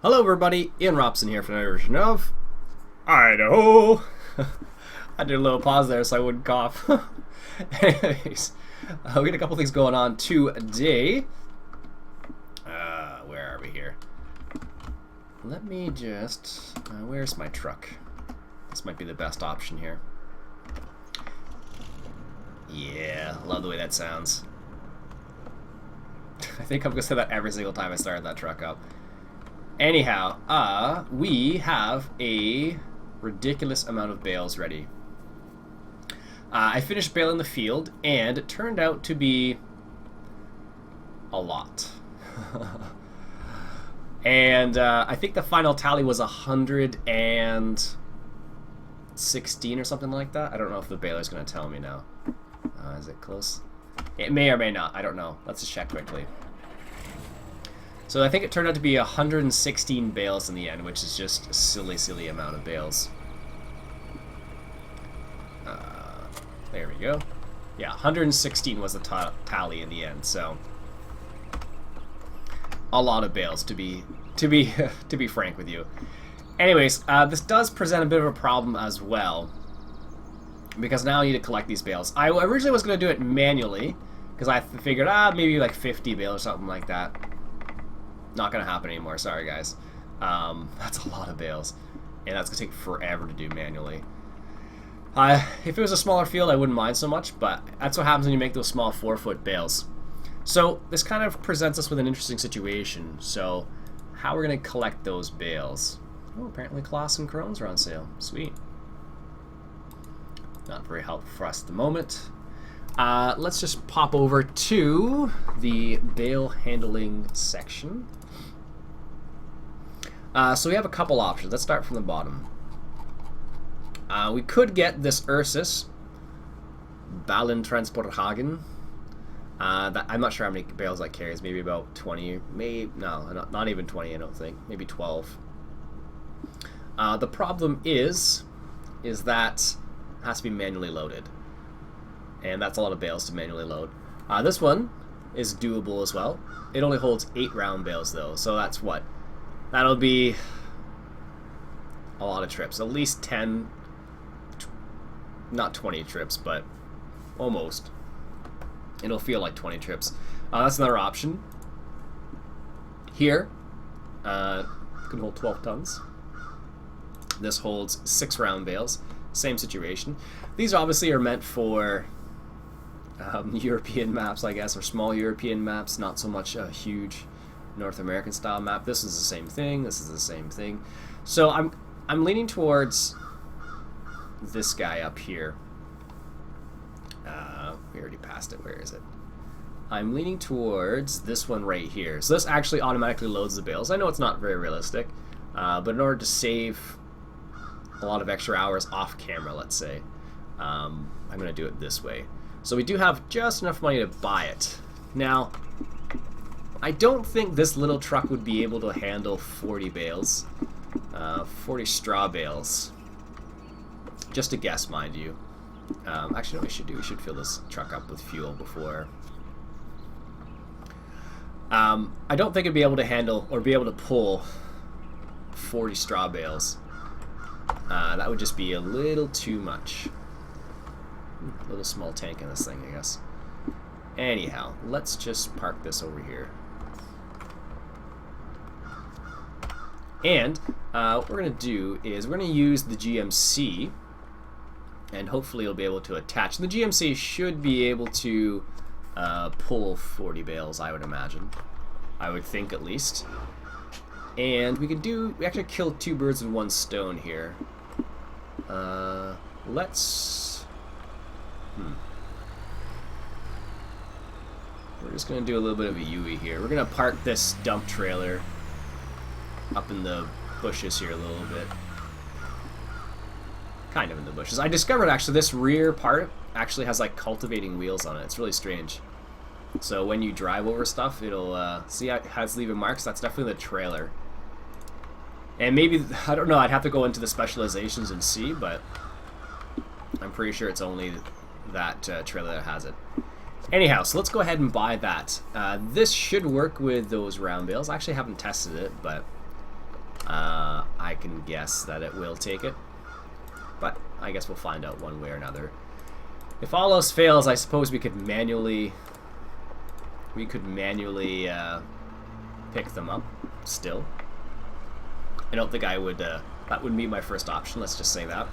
Hello everybody, Ian Robson here for another version of Idaho. I did a little pause there so I wouldn't cough. Anyways, we got a couple things going on today. Where are we here? Let me just... where's my truck? This might be the best option here. Yeah, love the way that sounds. I think I'm going to say that every single time I start that truck up. Anyhow, we have a ridiculous amount of bales ready. I finished baling the field, and it turned out to be a lot. And I think the final tally was 116 or something like that. I don't know if the baler's going to tell me now. Is it close? It may or may not. I don't know. Let's just check quickly. So I think it turned out to be 116 bales in the end, which is just a silly, silly amount of bales. There we go. Yeah, 116 was the tally in the end. So a lot of bales, to be frank with you. Anyways, this does present a bit of a problem as well, because now I need to collect these bales. I originally was going to do it manually, because I figured, maybe like 50 bales or something like that. Not going to happen anymore, sorry guys. That's a lot of bales, and that's going to take forever to do manually. If it was a smaller field, I wouldn't mind so much, but that's what happens when you make those small 4-foot bales. So this kind of presents us with an interesting situation. So how we're going to collect those bales? Oh, apparently Claas and Crones are on sale. Sweet. Not very helpful for us at the moment. Let's just pop over to the bale handling section. So we have a couple options. Let's start from the bottom. We could get this Ursus, Balen Transporthagen. I'm not sure how many bales that carries. Maybe about 20. Maybe no, not even 20. I don't think. Maybe 12. The problem is that it has to be manually loaded, and that's a lot of bales to manually load. This one is doable as well. It only holds 8 round bales though, so that's what? That'll be a lot of trips. At least 10, not 20 trips, but almost. It'll feel like 20 trips. That's another option. Here, can hold 12 tons. This holds 6 round bales. Same situation. These obviously are meant for European maps, I guess, or small European maps, not so much a huge North American style map. This is the same thing. This is the same thing. So I'm leaning towards this guy up here. We already passed it. Where is it? I'm leaning towards this one right here. So this actually automatically loads the bales. I know it's not very realistic, but in order to save a lot of extra hours off camera, let's say, I'm going to do it this way. So we do have just enough money to buy it. Now, I don't think this little truck would be able to handle 40 bales. 40 straw bales. Just a guess, mind you. Actually, no, we should fill this truck up with fuel before. I don't think it'd be able to handle or be able to pull 40 straw bales. That would just be a little too much. A little small tank in this thing, I guess. Anyhow, let's just park this over here. And what we're going to do is we're going to use the GMC, and hopefully it'll be able to attach. The GMC should be able to pull 40 bales, I would imagine. I would think, at least. And we actually killed 2 birds with 1 stone here. Let's... We're just going to do a little bit of a UE here. We're going to park this dump trailer up in the bushes here a little bit. Kind of in the bushes. I discovered, actually, this rear part actually has, like, cultivating wheels on it. It's really strange. So when you drive over stuff, it'll, see, it has leaving marks. That's definitely the trailer. And maybe, I don't know, I'd have to go into the specializations and see, but I'm pretty sure it's only that trailer that has it. Anyhow, so let's go ahead and buy that. This should work with those round bales. I actually haven't tested it, but I can guess that it will take it. But I guess we'll find out one way or another. If all else fails, I suppose we could manually pick them up still. I don't think I would, that would be my first option, let's just say that.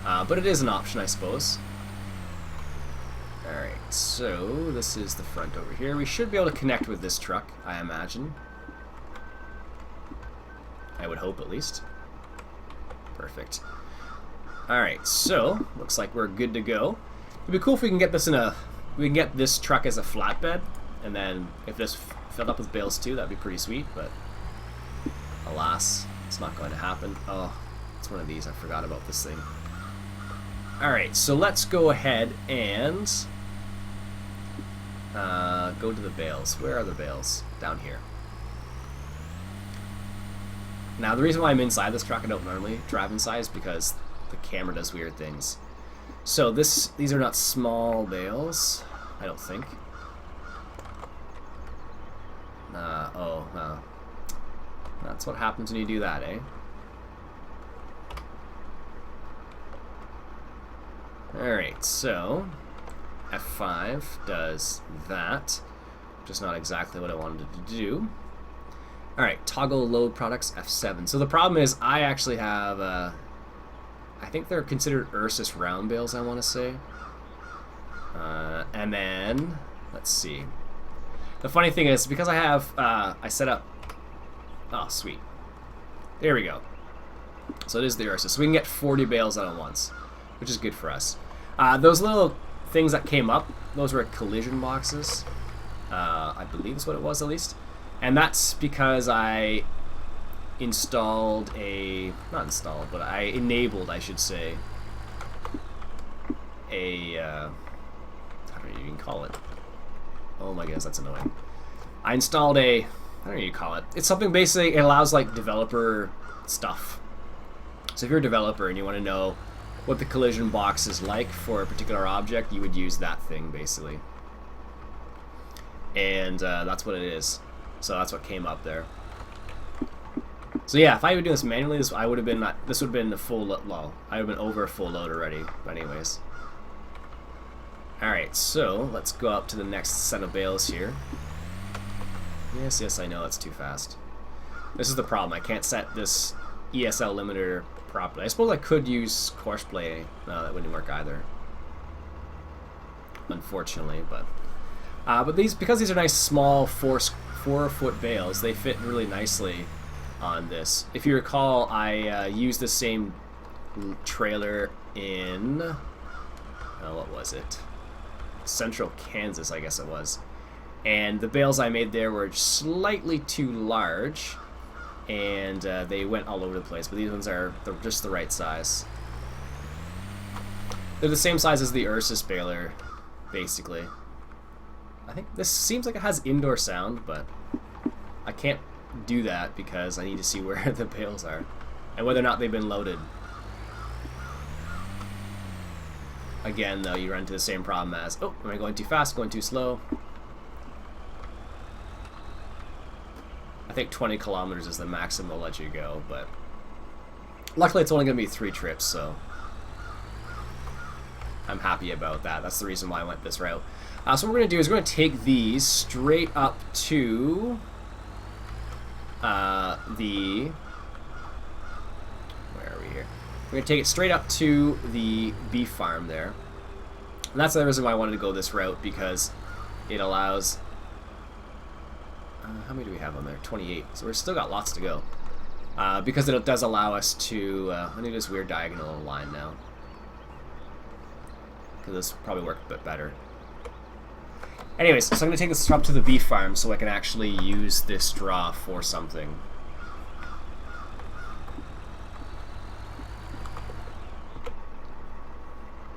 But it is an option, I suppose. Alright, so this is the front over here. We should be able to connect with this truck, I imagine. I would hope, at least. Perfect. Alright, so looks like we're good to go. It'd be cool if we can get this this truck as a flatbed, and then if this filled up with bales too, that'd be pretty sweet, but alas, it's not going to happen. Oh, it's one of these, I forgot about this thing. Alright, so let's go ahead and go to the bales. Where are the bales? Down here. Now, the reason why I'm inside this truck, I don't normally drive inside, is because the camera does weird things. So these are not small bales, I don't think. That's what happens when you do that, eh? Alright, so F5 does that. Just not exactly what I wanted it to do. Alright, toggle load products F7. So the problem is I actually have, I think they're considered Ursus round bales, I want to say. And then, let's see. The funny thing is, because I have, I set up, oh sweet. There we go. So it is the Ursus. So we can get 40 bales out at once, which is good for us. Those little things that came up, those were collision boxes. I believe is what it was, at least. And that's because I installed not installed, but I enabled, I should say, how do you even call it? Oh my goodness, that's annoying. I installed I don't know what you call it. It's something basically, it allows like developer stuff. So if you're a developer and you want to know what the collision box is like for a particular object, you would use that thing basically. And that's what it is. So that's what came up there. So yeah, if I would do this manually, this would have been the full load. I would have been over a full load already. But anyways. Alright, so let's go up to the next set of bales here. Yes, I know that's too fast. This is the problem. I can't set this ESL limiter properly. I suppose I could use courseplay. No, that wouldn't work either. Unfortunately, but because these are nice small 4-foot bales, they fit really nicely on this. If you recall, I used the same trailer in what was it? Central Kansas, I guess it was. And the bales I made there were slightly too large, and they went all over the place. But these ones they're just the right size. They're the same size as the Ursus baler, basically. I think this seems like it has indoor sound, but I can't do that because I need to see where the bales are and whether or not they've been loaded. Again, though, you run into the same problem as, oh, am I going too fast, going too slow? I think 20 kilometers is the maximum they'll let you go, but luckily it's only going to be 3 trips, so I'm happy about that. That's the reason why I went this route. So what we're going to do is we're going to take these straight up to where are we here? We're going to take it straight up to the beef farm there. And that's the reason why I wanted to go this route, because it allows... how many do we have on there? 28. So we've still got lots to go. Because it does allow us to... I need this weird diagonal line now. Because this will probably work a bit better. Anyways, so I'm going to take this up to the beef farm so I can actually use this straw for something.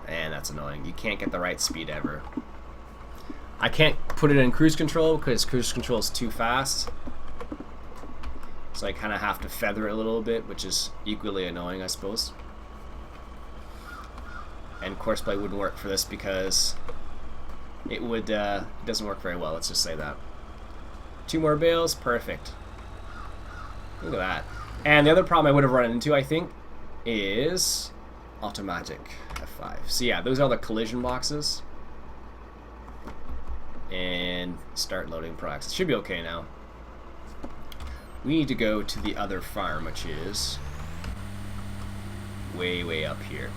And that's annoying. You can't get the right speed ever. I can't put it in cruise control because cruise control is too fast. So I kind of have to feather it a little bit, which is equally annoying, I suppose. And courseplay wouldn't work for this because it doesn't work very well, let's just say that. 2 more bales, perfect. Look at that. And the other problem I would have run into, I think, is automatic F5. So yeah, those are the collision boxes. And start loading products. It should be okay now. We need to go to the other farm, which is way up here.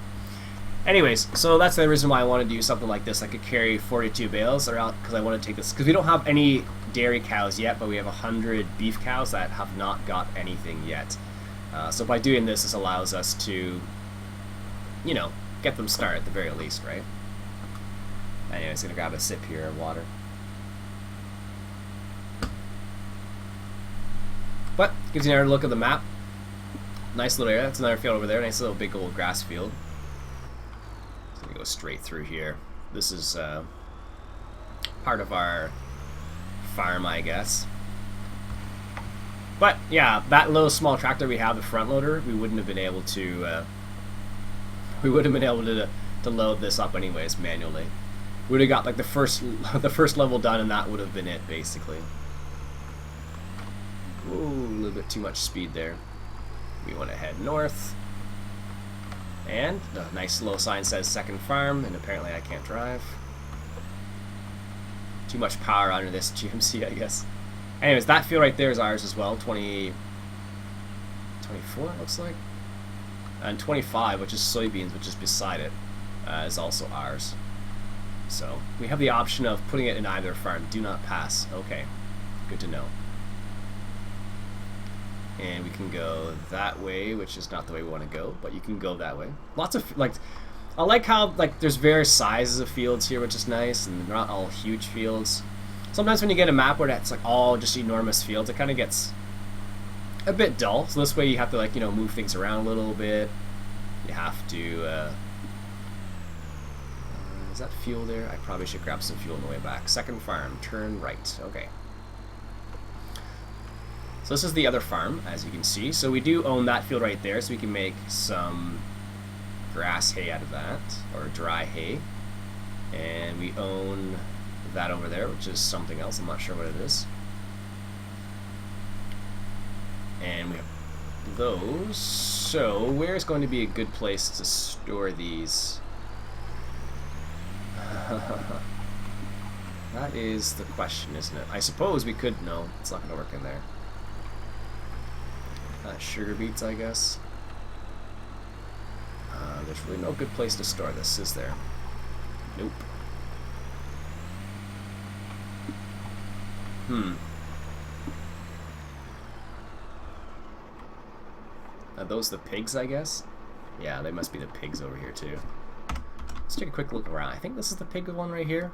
Anyways, so that's the reason why I want to do something like this. I could carry 42 bales around because I want to take this, because we don't have any dairy cows yet, but we have 100 beef cows that have not got anything yet. So by doing this, this allows us to, you know, get them started at the very least, right? Anyways, gonna grab a sip here of water. But gives you another look at the map. Nice little area. That's another field over there. Nice little big old grass field. So we go straight through here. This is part of our farm, I guess. But yeah, that little small tractor we have, the front loader, we wouldn't have been able to. We would have been able to load this up anyways manually. We would have got like the first level done, and that would have been it basically. Ooh, a little bit too much speed there. We want to head north. And the nice little sign says second farm, and apparently I can't drive. Too much power under this GMC, I guess. Anyways, that field right there is ours as well. 24, it looks like. And 25, which is soybeans, which is beside it, is also ours. So we have the option of putting it in either farm. Do not pass. Okay, good to know. And we can go that way, which is not the way we want to go, but you can go that way. Lots of, like, I like how, like, there's various sizes of fields here, which is nice, and they're not all huge fields. Sometimes when you get a map where that's, like, all just enormous fields, it kind of gets a bit dull. So this way you have to, like, you know, move things around a little bit. You have to, is that fuel there? I probably should grab some fuel on the way back. Second farm, turn right. Okay. So this is the other farm, as you can see. So we do own that field right there, so we can make some grass hay out of that, or dry hay. And we own that over there, which is something else. I'm not sure what it is. And we have those. So where's going to be a good place to store these? That is the question, isn't it? I suppose we could. No, it's not going to work in there. Sugar beets, I guess. There's really no good place to store this, is there? Nope. Are those the pigs, I guess? Yeah, they must be the pigs over here, too. Let's take a quick look around. I think this is the pig one right here.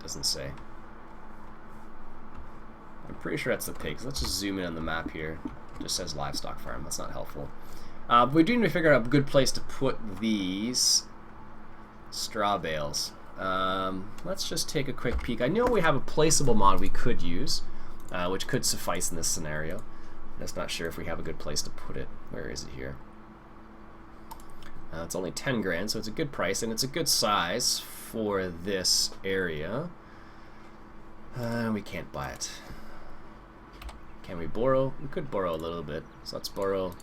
Doesn't say. I'm pretty sure that's the pigs. Let's just zoom in on the map here. It just says livestock farm. That's not helpful. But we do need to figure out a good place to put these straw bales. Let's just take a quick peek. I know we have a placeable mod we could use, which could suffice in this scenario. I'm just not sure if we have a good place to put it. Where is it here? It's only 10 grand, so it's a good price, and it's a good size for this area. We can't buy it. Can we borrow? We could borrow a little bit. So let's borrow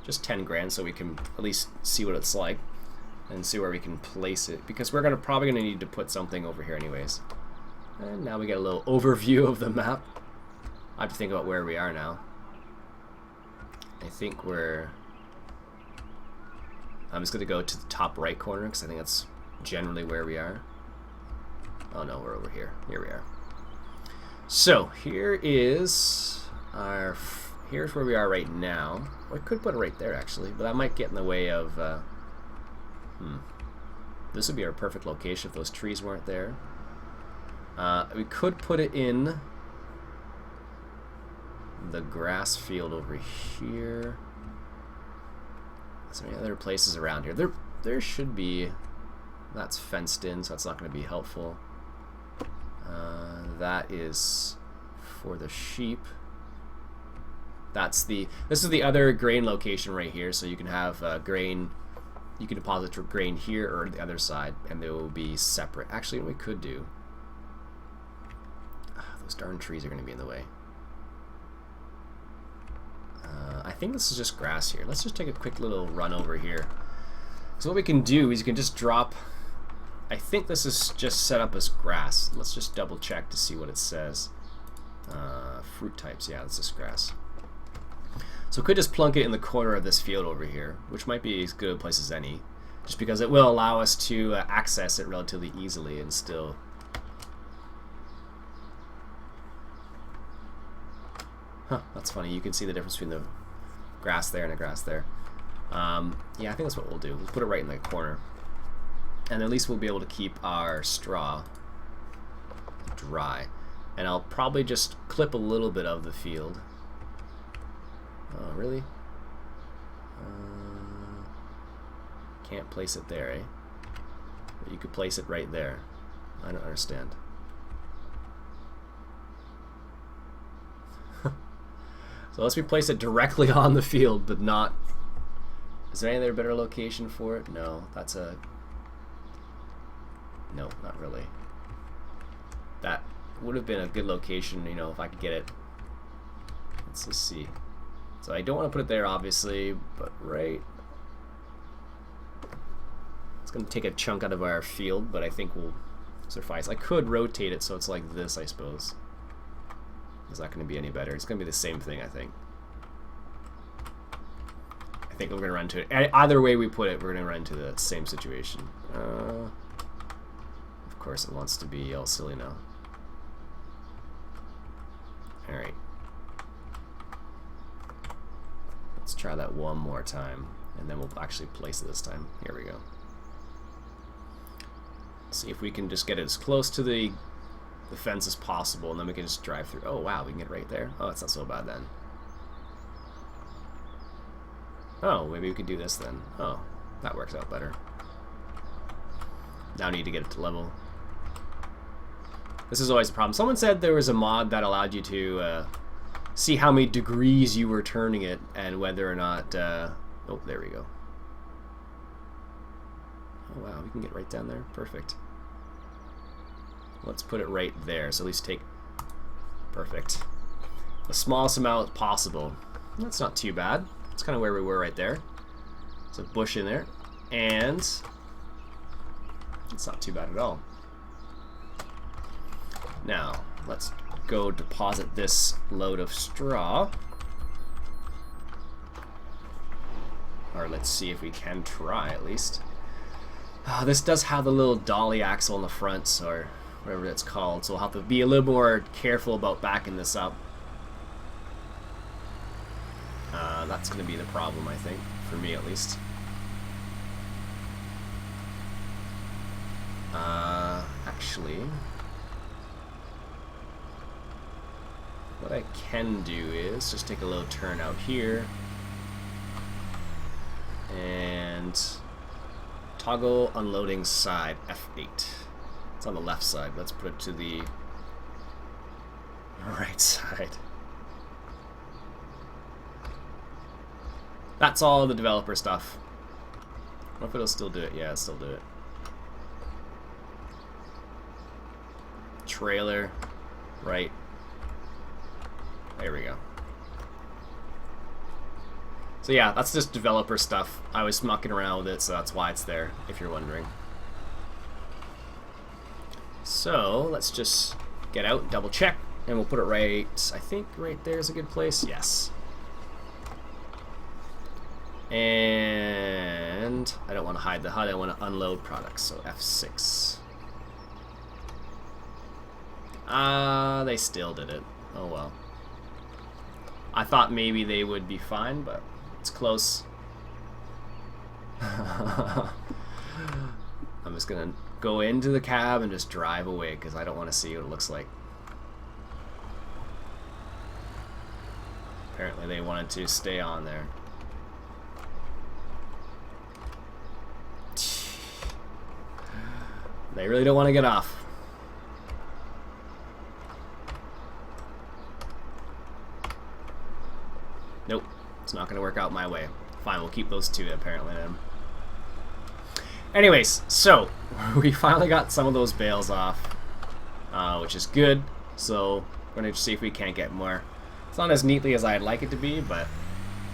just 10 grand so we can at least see what it's like and see where we can place it, because we're probably gonna need to put something over here anyways. And now we get a little overview of the map. I have to think about where we are now. I think I'm just gonna go to the top right corner because I think that's generally where we are. Oh no, we're over here. Here we are. So here is here's where we are right now. Well, I could put it right there actually, but that might get in the way of this would be our perfect location if those trees weren't there. We could put it in the grass field over here. So many other places around here. There should be. That's fenced in, so that's not going to be helpful. That is for the sheep. This is the other grain location right here, so you can have grain. You can deposit your grain here or the other side, and they will be separate. Actually, what we could do. Those darn trees are going to be in the way. I think this is just grass here. Let's just take a quick little run over here. So what we can do is you can just drop... I think this is just set up as grass. Let's just double check to see what it says. Fruit types, yeah, this is grass. So we could just plunk it in the corner of this field over here, which might be as good a place as any, just because it will allow us to access it relatively easily and still... Huh, that's funny. You can see the difference between the grass there and the grass there. Yeah, I think that's what we'll do. We'll put it right in the corner. And at least we'll be able to keep our straw dry. And I'll probably just clip a little bit of the field. Oh, really? Can't place it there, eh? But you could place it right there. I don't understand. So let's place it directly on the field, but not... Is there any other better location for it? No, that's a... No, not really. That would have been a good location, you know, if I could get it. Let's just see. So I don't want to put it there, obviously, but right... It's going to take a chunk out of our field, but I think we'll suffice. I could rotate it so it's like this, I suppose. Is that going to be any better? It's going to be the same thing, I think. I think we're going to run into it. Either way we put it, we're going to run into the same situation. Of course it wants to be all silly now. Alright. Let's try that one more time, and then we'll actually place it this time. Here we go. See if we can just get it as close to the fence as possible, and then we can just drive through. Oh wow, we can get right there. Oh, it's not so bad then. Oh, maybe we could do this then. Oh, that works out better. Now I need to get it to level. This is always a problem. Someone said there was a mod that allowed you to see how many degrees you were turning it and whether or not... oh, there we go. Oh wow, we can get right down there. Perfect. Let's put it right there, so at least take... Perfect. The smallest amount possible. That's not too bad. That's kind of where we were right there. There's a bush in there. And... it's not too bad at all. Now, let's go deposit this load of straw. Or let's see if we can try, at least. This does have the little dolly axle in the front, or whatever it's called, so we'll have to be a little more careful about backing this up. That's going to be the problem, I think, for me at least. Actually, what I can do is just take a little turn out here and toggle unloading side F8. It's on the left side. Let's put it to the right side. That's all the developer stuff. What if it'll still do it? Yeah, it'll still do it. Trailer, right. There we go. So yeah, that's just developer stuff. I was mucking around with it, so that's why it's there, if you're wondering. So let's just get out, double check, and we'll put it right, I think right there is a good place. Yes. And I don't want to hide the HUD, I want to unload products, so F6. They still did it. Oh well. I thought maybe they would be fine, but it's close. I'm just gonna go into the cab and just drive away because I don't want to see what it looks like. Apparently they wanted to stay on there. They really don't want to get off. Nope, it's not going to work out my way. Fine, we'll keep those two apparently then. Anyways, so we finally got some of those bales off, which is good. So we're going to see if we can't get more. It's not as neatly as I'd like it to be, but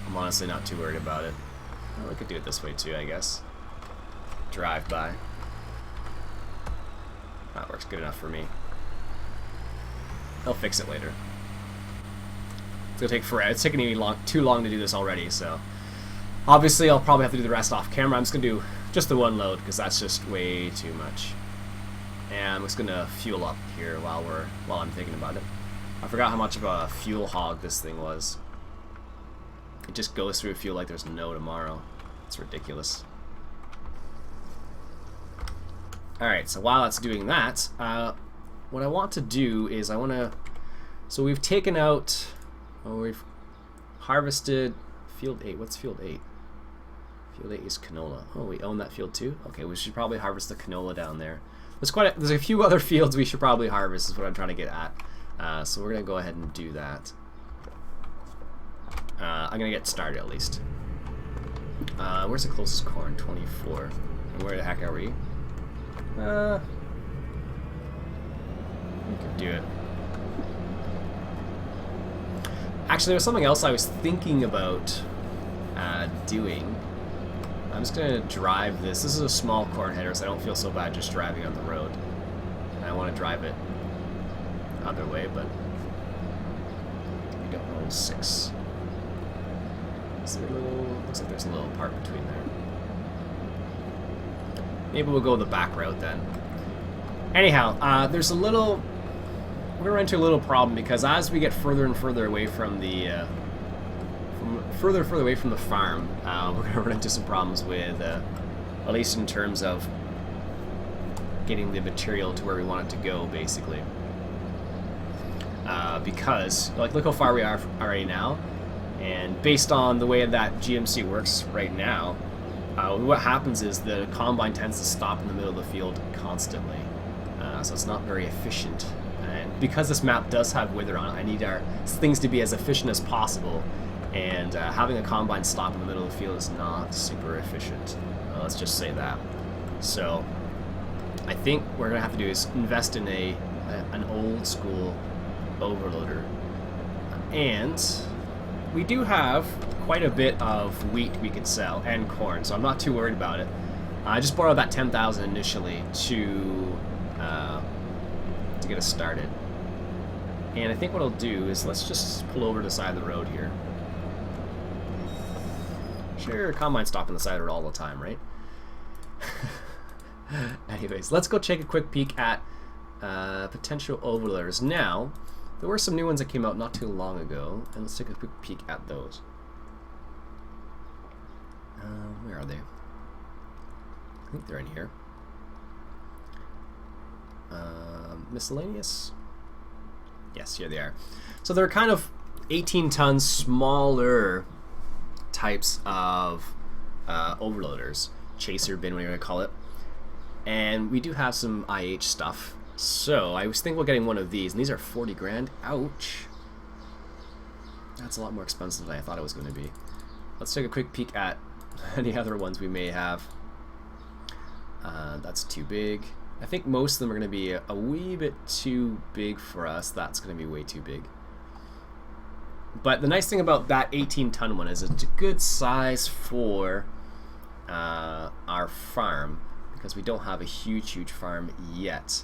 I'm honestly not too worried about it. Well, we could do it this way too, I guess. Drive by. That works good enough for me. I'll fix it later. It's gonna take forever. It's taking me too long to do this already, so obviously I'll probably have to do the rest off camera. I'm just gonna do just the one load because that's just way too much. And I'm just gonna fuel up here while I'm thinking about it. I forgot how much of a fuel hog this thing was. It just goes through fuel like there's no tomorrow. It's ridiculous. Alright, so while it's doing that, what I want to do is so we've taken out, we've harvested field 8. What's field 8? Field 8 is canola. Oh, we own that field too? Okay, we should probably harvest the canola down there. There's a few other fields we should probably harvest is what I'm trying to get at. So we're going to go ahead and do that. I'm going to get started at least. Where's the closest corn? 24. And where the heck are we? We could do it. Actually, there's something else I was thinking about doing. I'm just going to drive this. This is a small corn header, so I don't feel so bad just driving on the road. I want to drive it the other way, but we don't know 6. Is there a little? Looks like there's a little part between there. Maybe we'll go the back route then. Anyhow, there's a little. We're gonna run into a little problem because as we get further and further away from the further away from the farm, we're gonna run into some problems with, at least in terms of getting the material to where we want it to go, basically. Because like, look how far we are already now, and based on the way that GMC works right now, what happens is the combine tends to stop in the middle of the field constantly, so it's not very efficient. And because this map does have wither on it, I need our things to be as efficient as possible, and having a combine stop in the middle of the field is not super efficient. Let's just say that. So I think what we're gonna have to do is invest in an old school overloader, and we do have quite a bit of wheat we could sell and corn, so I'm not too worried about it. I just borrowed that 10,000 initially to get us started. And I think what I'll do is let's just pull over to the side of the road here. Sure, combine stop on the side of the road all the time, right? Anyways, let's go take a quick peek at potential overloaders. Now, there were some new ones that came out not too long ago, and let's take a quick peek at those. Where are they? I think they're in here. Miscellaneous? Yes, here they are. So they're kind of 18-ton smaller types of overloaders. Chaser bin, whatever you want to call it. And we do have some IH stuff. So I was thinking about getting one of these, and these are 40 grand. Ouch. That's a lot more expensive than I thought it was going to be. Let's take a quick peek at any other ones we may have. That's too big. I think most of them are going to be a wee bit too big for us. That's going to be way too big. But the nice thing about that 18-ton one is it's a good size for our farm, because we don't have a huge farm yet.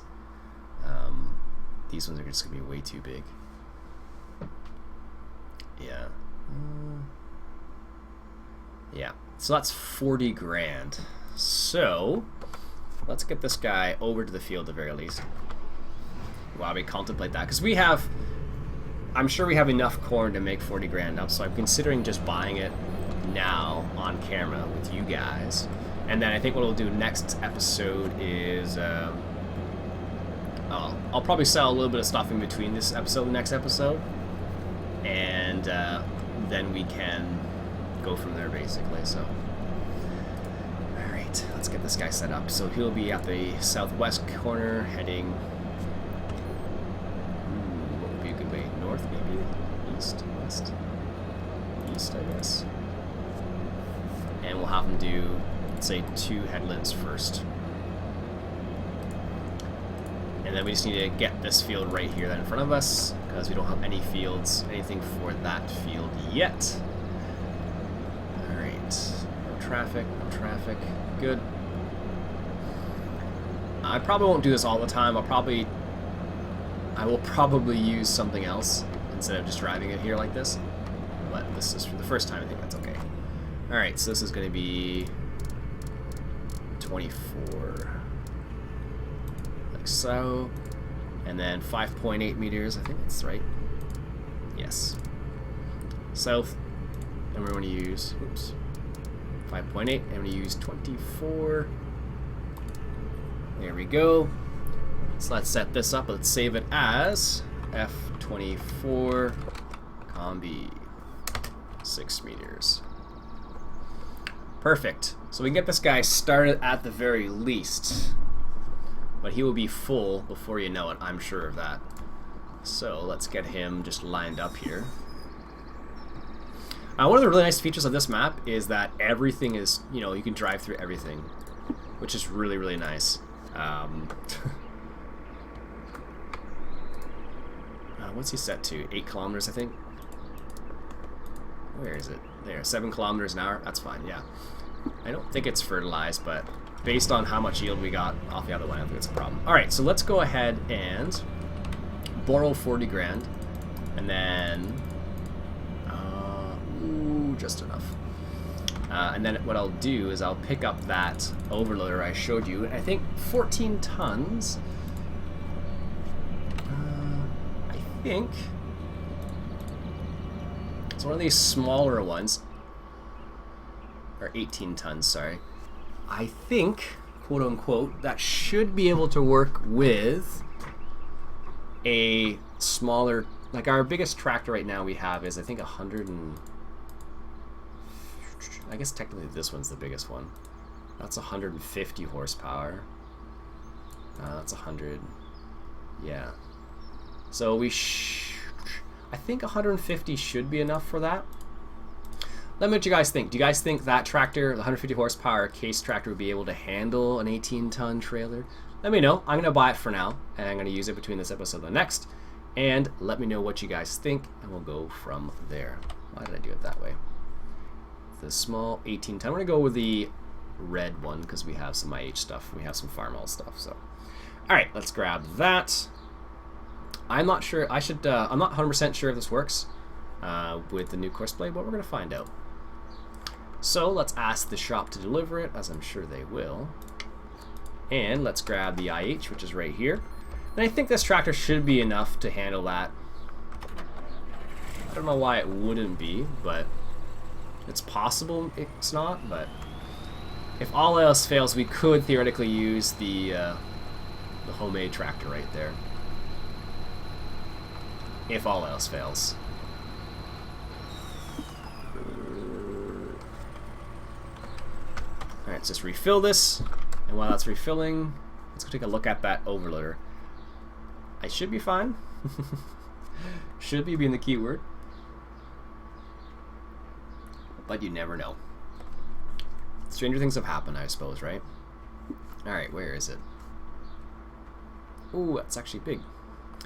These ones are just going to be way too big. Yeah. Yeah. So that's 40 grand. So let's get this guy over to the field at the very least while we contemplate that, because I'm sure we have enough corn to make 40 grand up, so I'm considering just buying it now on camera with you guys. And then I think what we'll do next episode is I'll probably sell a little bit of stuff in between this episode and the next episode, and then we can go from there, basically. So alright, let's get this guy set up. So he'll be at the southwest corner, heading, what would be a good way? North, maybe? East? West? East, I guess. And we'll have him do, let's say, 2 headlands first. And then we just need to get this field right here then in front of us, because we don't have any fields, anything for that field yet. Alright. No traffic, no traffic. Good. I probably won't do this all the time. I will probably use something else instead of just driving it here like this. But this is for the first time, I think that's okay. Alright, so this is going to be 24. Like so. And then 5.8 meters, I think that's right. Yes. South. And we're going to use, oops, 5.8, and we're going to use 24. There we go. So let's set this up. Let's save it as F24 Combi. 6 meters. Perfect. So we can get this guy started at the very least. But he will be full before you know it, I'm sure of that. So let's get him just lined up here. One of the really nice features of this map is that everything is, you know, you can drive through everything, which is really, really nice. What's he set to? 8 kilometers, I think? Where is it? There, 7 kilometers an hour. That's fine, yeah. I don't think it's fertilized, but based on how much yield we got off the other one, I don't think it's a problem. Alright, so let's go ahead and borrow 40 grand. And then... ooh, just enough. And then what I'll do is I'll pick up that overloader I showed you. I think 14 tons. I think it's one of these smaller ones. Or 18 tons, sorry. I think, quote unquote, that should be able to work with a smaller, like our biggest tractor right now we have is I think 100 and... I guess technically this one's the biggest one. That's 150 horsepower. That's 100. Yeah. So I think 150 should be enough for that. Let me know what you guys think. Do you guys think that tractor, the 150 horsepower case tractor, would be able to handle an 18-ton trailer? Let me know. I'm going to buy it for now, and I'm going to use it between this episode and the next. And let me know what you guys think, and we'll go from there. Why did I do it that way? The small 18-ton. I'm going to go with the red one because we have some IH stuff. We have some Farmall stuff. So, all right, let's grab that. I'm not sure. I'm not 100% sure if this works with the new course blade, but we're going to find out. So let's ask the shop to deliver it, as I'm sure they will. And let's grab the IH, which is right here. And I think this tractor should be enough to handle that. I don't know why it wouldn't be, but it's possible it's not. But if all else fails, we could theoretically use the homemade tractor right there. If all else fails. Alright, let's just refill this. And while that's refilling, let's go take a look at that overloader. I should be fine. Should be being the key word. But you never know. Stranger things have happened, I suppose, right? Alright, where is it? Ooh, that's actually big.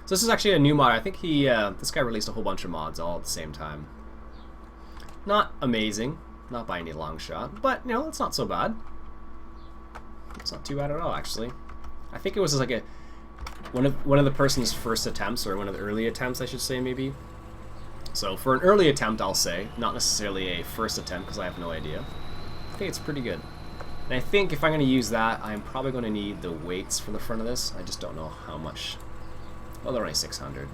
So this is actually a new mod. I think this guy released a whole bunch of mods all at the same time. Not amazing. Not by any long shot, but you know, it's not so bad. It's not too bad at all, actually. I think it was just like one of the person's first attempts, or one of the early attempts, I should say, maybe. So for an early attempt, I'll say, not necessarily a first attempt, because I have no idea. I think it's pretty good. And I think if I'm going to use that, I'm probably going to need the weights for the front of this. I just don't know how much. Well, they're only 600.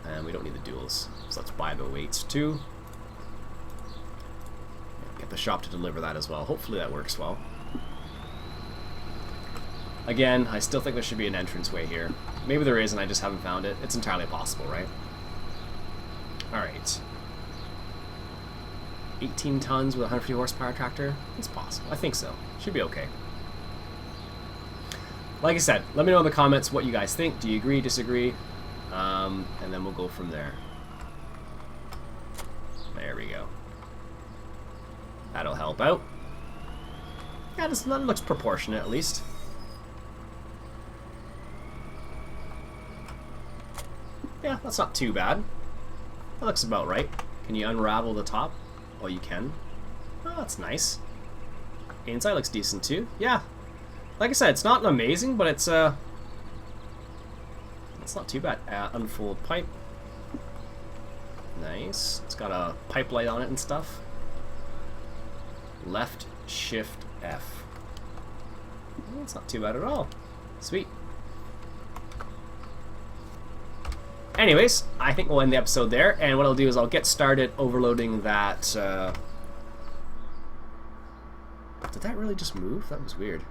And we don't need the duals. So let's buy the weights too. Get the shop to deliver that as well. Hopefully that works well. Again, I still think there should be an entranceway here. Maybe there is and I just haven't found it. It's entirely possible, right? Alright. 18 tons with a 150 horsepower tractor? It's possible. I think so. Should be okay. Like I said, let me know in the comments what you guys think. Do you agree, disagree? And then we'll go from there. There we go. That'll help out. Yeah, that looks proportionate at least. Yeah, that's not too bad. That looks about right. Can you unravel the top? Oh, you can. Oh, that's nice. Inside looks decent too. Yeah. Like I said, it's not amazing, but it's not too bad. Unfold pipe. Nice. It's got a pipe light on it and stuff. Left shift F. It's not too bad at all. Sweet. Anyways, I think we'll end the episode there, and what I'll do is I'll get started overloading that. Did that really just move? That was weird.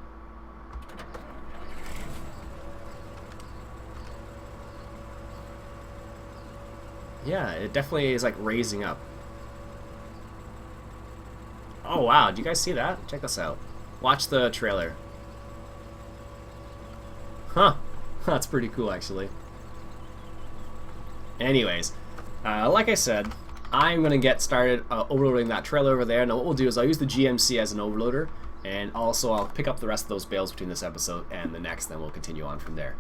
Yeah, it definitely is like raising up. Oh wow, do you guys see that? Check this out. Watch the trailer. Huh. That's pretty cool, actually. Anyways, like I said, I'm going to get started overloading that trailer over there. Now what we'll do is I'll use the GMC as an overloader, and also I'll pick up the rest of those bales between this episode and the next, then we'll continue on from there.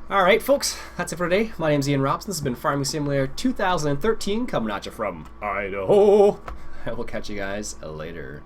Alright folks, that's it for today. My name's Iain Robson. This has been Farming Simulator 2013 coming at you from Idaho. I will catch you guys later.